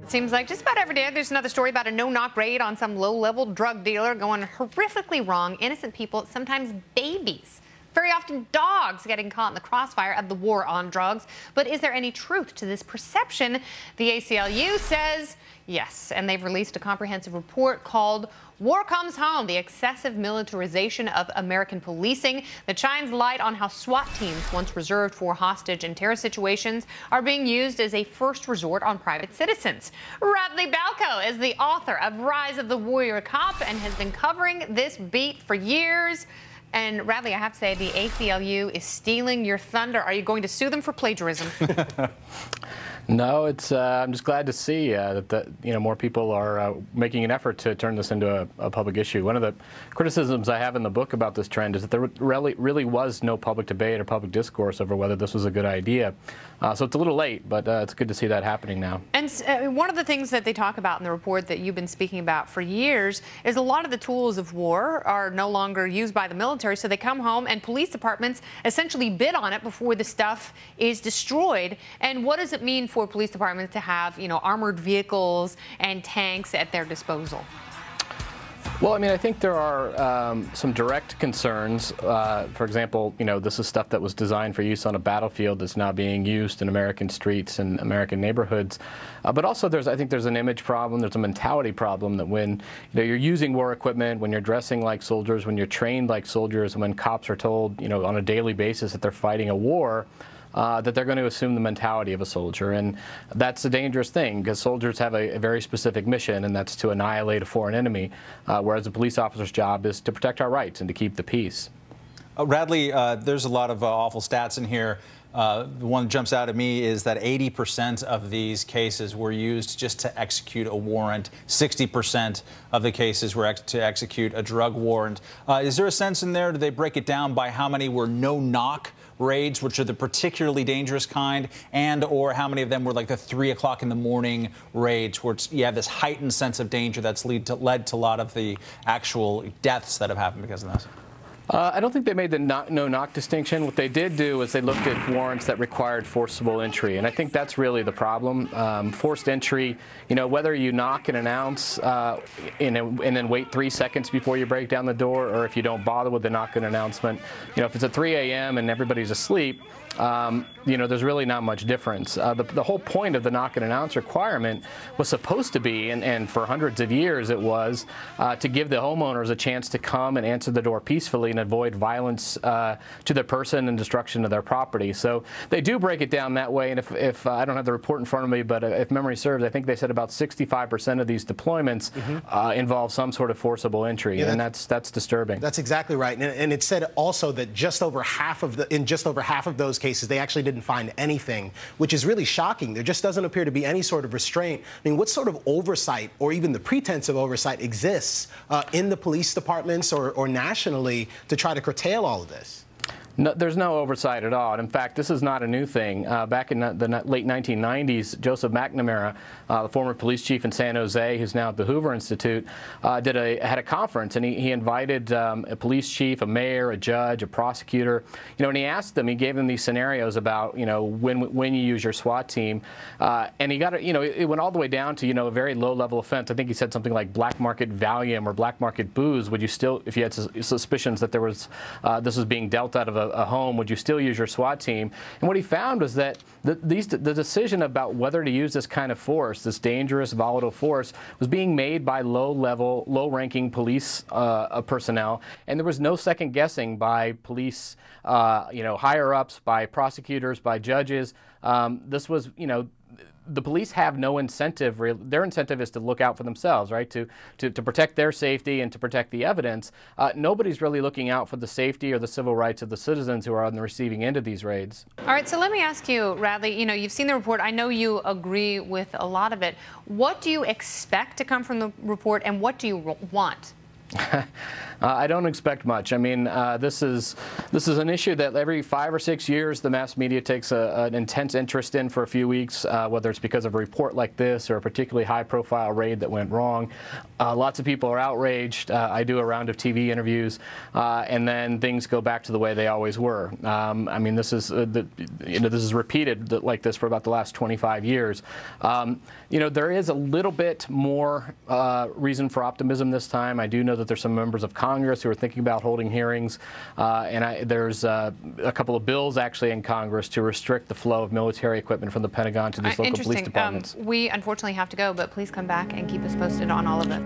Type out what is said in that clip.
It seems like just about every day there's another story about a no-knock raid on some low-level drug dealer going horrifically wrong. Innocent people, sometimes babies, very often dogs, getting caught in the crossfire of the war on drugs. But is there any truth to this perception? The ACLU says yes, and they've released a comprehensive report called War Comes Home, the excessive militarization of American policing, that shines light on how SWAT teams, once reserved for hostage and terror situations, are being used as a first resort on private citizens. Radley Balco is the author of Rise of the Warrior Cop and has been covering this beat for years. And Radley, I have to say, the ACLU is stealing your thunder. Are you going to sue them for plagiarism? No, it's. I'm just glad to see that more people are making an effort to turn this into a public issue. One of the criticisms I have in the book about this trend is that there really was no public debate or public discourse over whether this was a good idea. So it's a little late, but it's good to see that happening now. And one of the things that they talk about in the report that you've been speaking about for years is a lot of the tools of war are no longer used by the military, so they come home and police departments essentially bid on it before the stuff is destroyed. And what does it mean for police departments to have, armored vehicles and tanks at their disposal? Well, I mean, I think there are some direct concerns. For example, this is stuff that was designed for use on a battlefield that's now being used in American streets and American neighborhoods. But also, I think there's an image problem. There's a mentality problem that when you're using war equipment, when you're dressing like soldiers, when you're trained like soldiers, and when cops are told, on a daily basis that they're fighting a war, that they're going to assume the mentality of a soldier. And that's a dangerous thing because soldiers have a very specific mission, and that's to annihilate a foreign enemy, whereas a police officer's job is to protect our rights and to keep the peace. Radley, there's a lot of awful stats in here. The one that jumps out at me is that 80% of these cases were used just to execute a warrant. 60% of the cases were to execute a drug warrant. Is there a sense in there, do they break it down by how many were no-knock raids, which are the particularly dangerous kind, and or how many of them were like the 3 o'clock in the morning raids where you have this heightened sense of danger that's led to a lot of the actual deaths that have happened because of this? I don't think they made the no-knock distinction. What they did do is they looked at warrants that required forcible entry, and I think that's really the problem. Forced entry, whether you knock and announce and then wait 3 seconds before you break down the door, or if you don't bother with the knock and announcement, if it's at 3 a.m. and everybody's asleep, there's really not much difference. The whole point of the knock and announce requirement was supposed to be, and for hundreds of years it was, to give the homeowners a chance to come and answer the door peacefully and avoid violence to their person and destruction of their property. So they do break it down that way, and if I don't have the report in front of me, but if memory serves, I think they said about 65% of these deployments involve some sort of forcible entry, and that's disturbing. That's exactly right, and it said also that in just over half of those cases, they actually didn't find anything, which is really shocking. There just doesn't appear to be any sort of restraint. I mean, what sort of oversight, or even the pretense of oversight, exists in the police departments or nationally to try to curtail all of this? No, there's no oversight at all. And in fact, this is not a new thing. Back in the late 1990s, Joseph McNamara, the former police chief in San Jose, who's now at the Hoover Institute, had a conference, and he invited a police chief, a mayor, a judge, a prosecutor, and he asked them, he gave them these scenarios about, when you use your SWAT team, and he got it, it went all the way down to, a very low-level offense. I think he said something like black market Valium or black market booze. Would you still, if you had suspicions that there was this was being dealt out of a home, would you still use your SWAT team? And what he found was that the decision about whether to use this kind of force, this dangerous, volatile force, was being made by low-level, low-ranking police personnel, and there was no second guessing by police, higher-ups, by prosecutors, by judges. This was, the police have no incentive. Their incentive is to look out for themselves, right? To protect their safety and to protect the evidence. Nobody's really looking out for the safety or the civil rights of the citizens who are on the receiving end of these raids. All right, so let me ask you, Radley, you've seen the report. I know you agree with a lot of it. What do you expect to come from the report, and what do you want? I don't expect much. I mean, this is an issue that every 5 or 6 years the mass media takes an intense interest in for a few weeks, whether it's because of a report like this or a particularly high-profile raid that went wrong. Lots of people are outraged. I do a round of TV interviews, and then things go back to the way they always were. I mean, this is this is repeated like this for about the last 25 years. There is a little bit more reason for optimism this time. I do know that there's some members of Congress who are thinking about holding hearings, and there's a couple of bills actually in Congress to restrict the flow of military equipment from the Pentagon to these local police departments. We unfortunately have to go, but please come back and keep us posted on all of it.